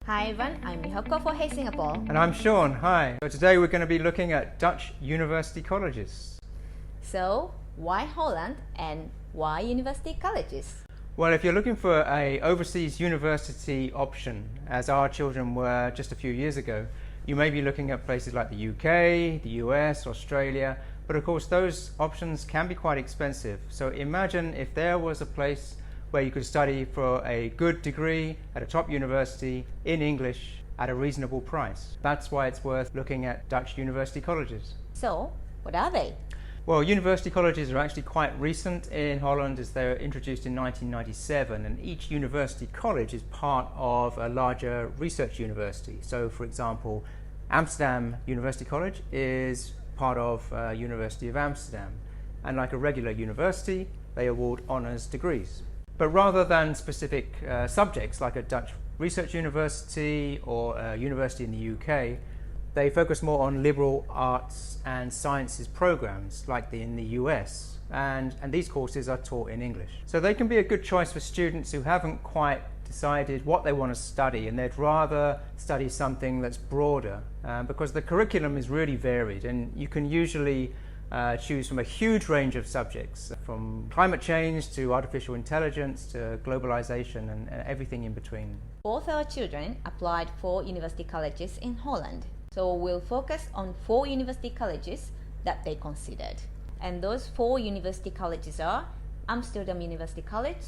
Hi everyone, I'm Mihoko for Hey Singapore. And I'm Sean, hi. So today we're going to be looking at Dutch university colleges. So, why Holland and why university colleges? Well, if you're looking for an overseas university option, as our children were just a few years ago, you may be looking at places like the UK, the US, Australia, but of course those options can be quite expensive. So imagine if there was a place where you could study for a good degree at a top university in English at a reasonable price. That's why it's worth looking at Dutch university colleges. So, what are they? Well, university colleges are actually quite recent in Holland, as they were introduced in 1997, and each university college is part of a larger research university. So, for example, Amsterdam University College is part of University of Amsterdam, and like a regular university, they award honours degrees. But rather than specific subjects like a Dutch research university or a university in the UK, they focus more on liberal arts and sciences programs like in the US, and these courses are taught in English. So they can be a good choice for students who haven't quite decided what they want to study and they'd rather study something that's broader because the curriculum is really varied, and you can usually choose from a huge range of subjects, from climate change to artificial intelligence to globalization and everything in between. Both our children applied for university colleges in Holland. So we'll focus on 4 university colleges that they considered. And those 4 university colleges are Amsterdam University College,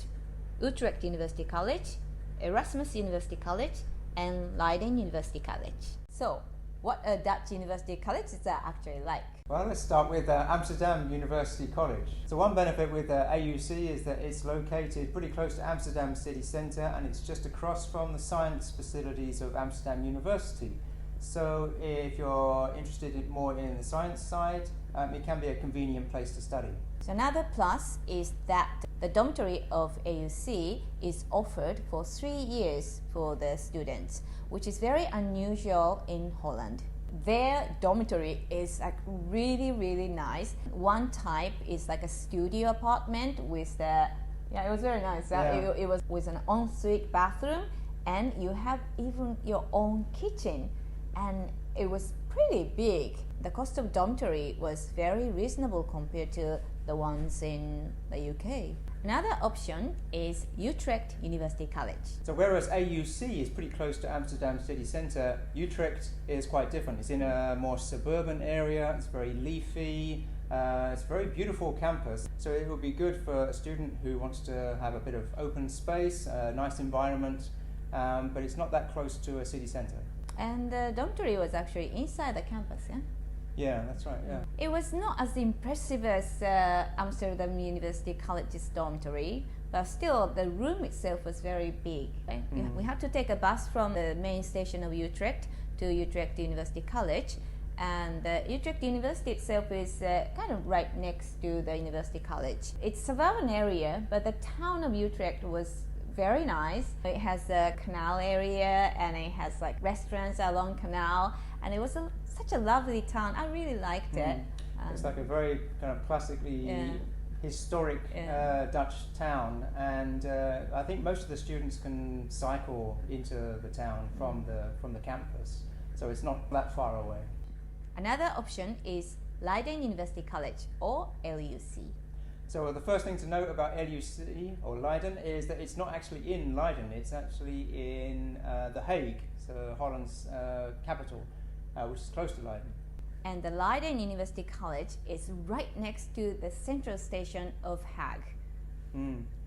Utrecht University College, Erasmus University College, and Leiden University College. So, what are Dutch university colleges are actually like? Well, let's start with Amsterdam University College. So one benefit with AUC is that it's located pretty close to Amsterdam city centre, and it's just across from the science facilities of Amsterdam University. So if you're interested more in the science side, it can be a convenient place to study. So another plus is that the dormitory of AUC is offered for 3 years for the students, which is very unusual in Holland. Their dormitory is like really nice. One type is like a studio apartment with it was very nice. It was with an ensuite bathroom, and you have even your own kitchen, and it was pretty big. The cost of dormitory was very reasonable compared to the ones in the UK. Another option is Utrecht University College. So whereas AUC is pretty close to Amsterdam city centre, Utrecht is quite different. It's in a more suburban area, it's very leafy, it's a very beautiful campus. So it would be good for a student who wants to have a bit of open space, a nice environment, but it's not that close to a city centre. And the dormitory was actually inside the campus, yeah? Yeah, that's right, yeah. It was not as impressive as Amsterdam University College's dormitory, but still the room itself was very big. Right? We had to take a bus from the main station of Utrecht to Utrecht University College, and Utrecht University itself is kind of right next to the University College. It's a suburban area, but the town of Utrecht was very nice. It has a canal area, and it has like restaurants along canal, and it was such a lovely town. I really liked it. It's like a very kind of classically historic Dutch town, and I think most of the students can cycle into the town from the campus, so it's not that far away. Another option is Leiden University College, or LUC. So the first thing to note about LUC or Leiden is that it's not actually in Leiden, it's actually in The Hague, so Holland's capital, which is close to Leiden. And the Leiden University College is right next to the central station of Hague.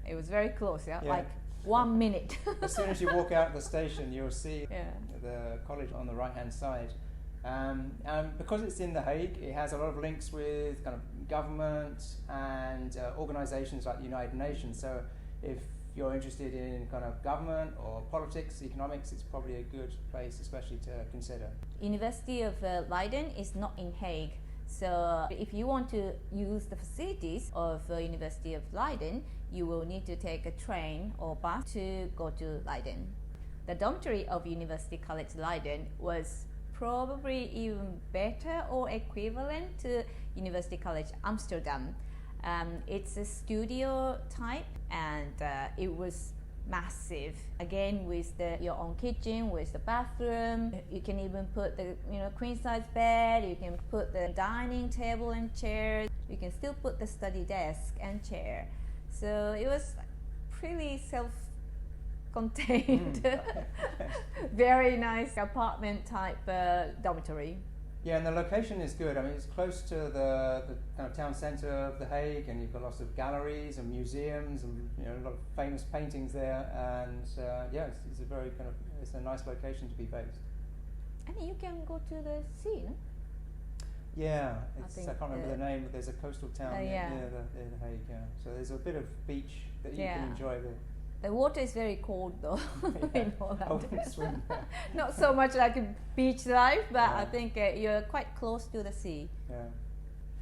It was very close, like 1 minute. As soon as you walk out the station, you'll see the college on the right-hand side. And because it's in The Hague, it has a lot of links with kind of government and organisations like the United Nations. So if you're interested in kind of government or politics, economics, it's probably a good place especially to consider. University of Leiden is not in Hague. So if you want to use the facilities of University of Leiden, you will need to take a train or bus to go to Leiden. The dormitory of University College Leiden was probably even better or equivalent to University College Amsterdam. It's a studio type, and it was massive. Again, with your own kitchen, with the bathroom. You can even put the queen size bed. You can put the dining table and chairs. You can still put the study desk and chair. So it was pretty self-contained, very nice apartment type dormitory. Yeah, and the location is good. I mean, it's close to the kind of town centre of The Hague, and you've got lots of galleries and museums, and a lot of famous paintings there. And it's a very it's a nice location to be based. And you can go to the sea, no? Yeah, I can't remember the name, but there's a coastal town near the Hague. Yeah, so there's a bit of beach that you can enjoy there. The water is very cold though in Holland. I wouldn't swim there. Not so much like a beach life, but I think you're quite close to the sea. Yeah.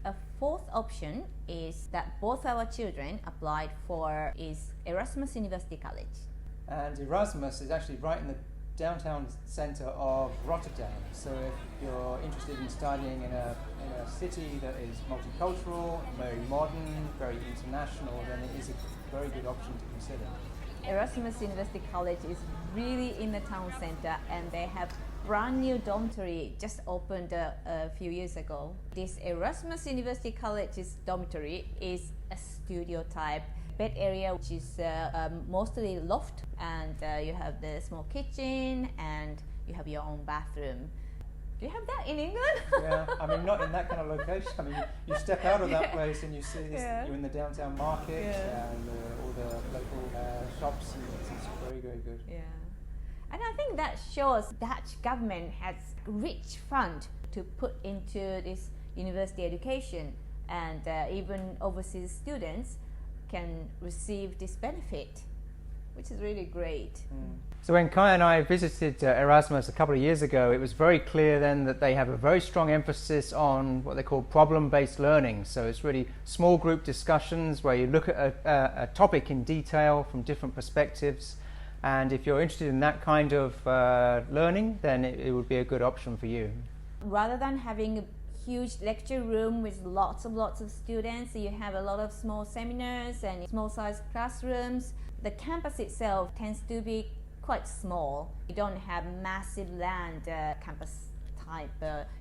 A fourth option is that both our children applied for is Erasmus University College. And Erasmus is actually right in the downtown centre of Rotterdam. So if you're interested in studying in a city that is multicultural, very modern, very international, then it is a very good option to consider. Erasmus University College is really in the town center, and they have brand new dormitory just opened a few years ago. This Erasmus University College's dormitory is a studio type bed area, which is mostly loft, and you have the small kitchen and you have your own bathroom. Do you have that in England? Yeah, I mean, not in that kind of location. I mean, you step out of that place and you see you're in the downtown market and all the local shops, and it's very, very good. Yeah, and I think that shows Dutch government has rich fund to put into this university education, and even overseas students can receive this benefit, which is really great. So when Kai and I visited Erasmus a couple of years ago, it was very clear then that they have a very strong emphasis on what they call problem-based learning. So it's really small group discussions where you look at a topic in detail from different perspectives, and if you're interested in that kind of learning, then it would be a good option for you. Rather than having a huge lecture room with lots of students, you have a lot of small seminars and small sized classrooms. The campus itself tends to be quite small. You don't have massive land campus type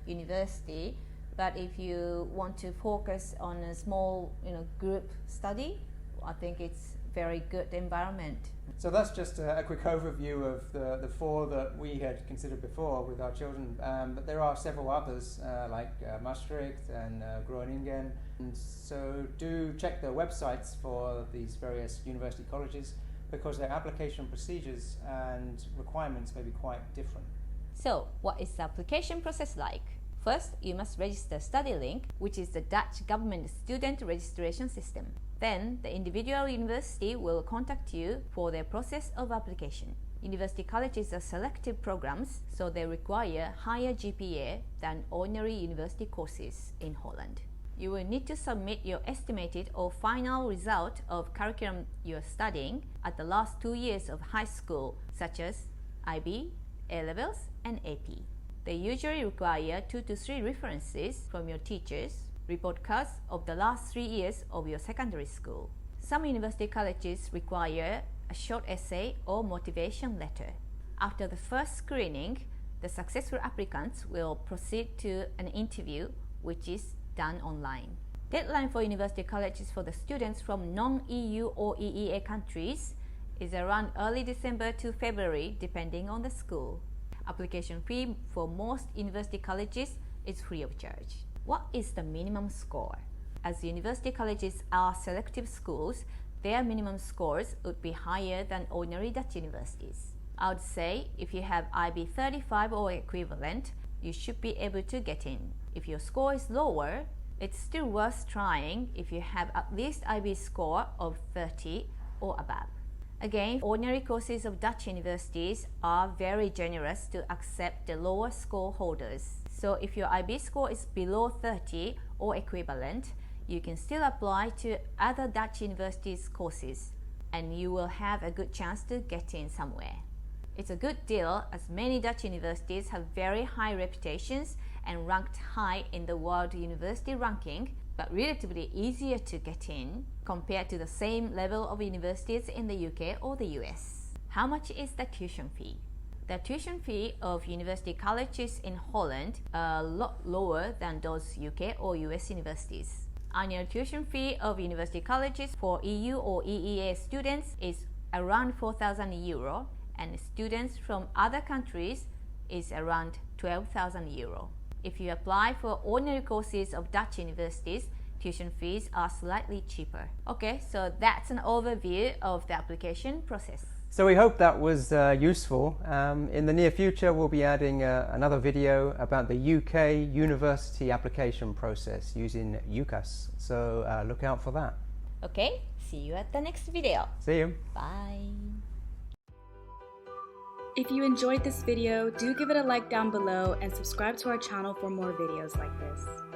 university, but if you want to focus on a small group study, I think it's very good environment. So that's just a quick overview of the four that we had considered before with our children, but there are several others like Maastricht and Groningen, and so do check their websites for these various university colleges, because their application procedures and requirements may be quite different. So, what is the application process like? First, you must register Studylink, which is the Dutch government student registration system. Then, the individual university will contact you for their process of application. University colleges are selective programs, so they require higher GPA than ordinary university courses in Holland. You will need to submit your estimated or final result of curriculum you're studying at the last 2 years of high school, such as IB, A-levels, and AP. They usually require 2 to 3 references from your teachers, report cards of the last 3 years of your secondary school. Some university colleges require a short essay or motivation letter. After the first screening, the successful applicants will proceed to an interview, which is done online. Deadline for university colleges for the students from non-EU or EEA countries is around early December to February, depending on the school. Application fee for most university colleges is free of charge. What is the minimum score? As university colleges are selective schools, their minimum scores would be higher than ordinary Dutch universities. I would say if you have IB 35 or equivalent, you should be able to get in. If your score is lower, it's still worth trying if you have at least IB score of 30 or above. Again, ordinary courses of Dutch universities are very generous to accept the lower score holders. So if your IB score is below 30 or equivalent, you can still apply to other Dutch universities' courses, and you will have a good chance to get in somewhere. It's a good deal, as many Dutch universities have very high reputations and ranked high in the World University Ranking, but relatively easier to get in compared to the same level of universities in the UK or the US. How much is the tuition fee? The tuition fee of university colleges in Holland are a lot lower than those UK or US universities. Annual tuition fee of university colleges for EU or EEA students is around 4,000 euro, and students from other countries is around 12,000 euro. If you apply for ordinary courses of Dutch universities, tuition fees are slightly cheaper. Okay, so that's an overview of the application process. So we hope that was useful. In the near future, we'll be adding another video about the UK university application process using UCAS. So look out for that. Okay, see you at the next video. See you. Bye. If you enjoyed this video, do give it a like down below and subscribe to our channel for more videos like this.